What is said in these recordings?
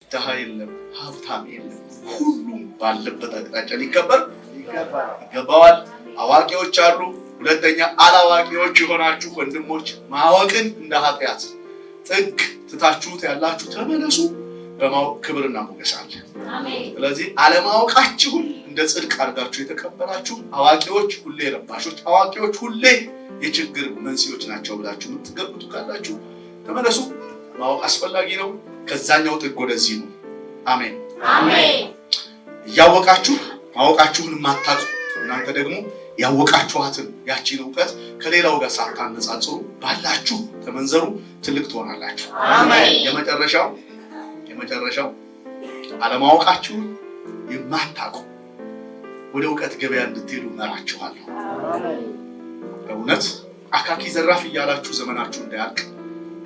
ድሃ የለም፣ ሀብታም የለም። ሁሉም ባለበት አቅጣጫ ሊከበር ይገባዋል። አዋቂዎች አሉ። ሁለተኛ አላዋቂዎች የሆናችሁ ወንድሞች ማወቅን እንደ ኃጢአት ጥግ ትታችሁት ያላችሁ ተመለሱ። በማወቅ ክብርና ሞገስ አለ። ስለዚህ አለማወቃችሁን እንደ ጽድቅ አድርጋችሁ የተቀበላችሁ አዋቂዎች ሁሌ ረባሾች፣ አዋቂዎች ሁሌ የችግር መንስኤዎች ናቸው ብላችሁ የምትገምቱ ካላችሁ ተመለሱ። ማወቅ አስፈላጊ ነው። ከዛኛው ጥግ ወደዚህ ነው። አሜን አሜን። እያወቃችሁ ማወቃችሁን የማታውቁ እናንተ ደግሞ ያወቃችኋትን ያቺን እውቀት ከሌላው ጋር ሳታነጻጽሩ ባላችሁ ተመንዘሩ፣ ትልቅ ትሆናላችሁ። አሜን። የመጨረሻው አለማወቃችሁን የማታውቁ ወደ እውቀት ገበያ እንድትሄዱ መራችኋለሁ። እውነት አካኪ ዘራፍ እያላችሁ ዘመናችሁ እንዳያልቅ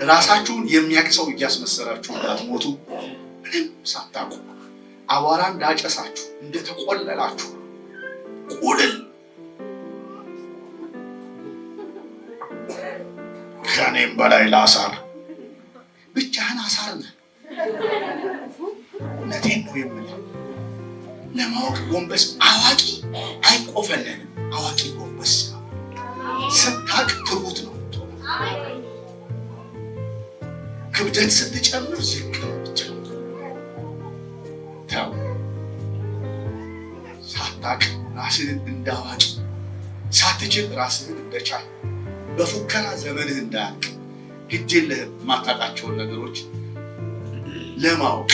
ራሳችሁን የሚያውቅ ሰው እያስመሰላችሁ እንዳትሞቱ ምንም ሳታውቁ አቧራ እንዳጨሳችሁ እንደተቆለላችሁ ቁልል ከኔም በላይ ለአሳር ብቻህን አሳር ነህ። እውነቴን ነው የምልህ። ለማወቅ ጎንበስ አዋቂ አይቆፈለንም። አዋቂ ጎንበስ ስታቅ ትሁት ነው። ክብደት ስትጨምር ዝቅ ብቻ ተው። ሳታቅ ራስህን እንዳዋቂ ሳትችል ራስህን እንደቻል በፉከራ ዘመንህ እንዳያልቅ ግድ የለህም። የማታውቃቸውን ነገሮች ለማወቅ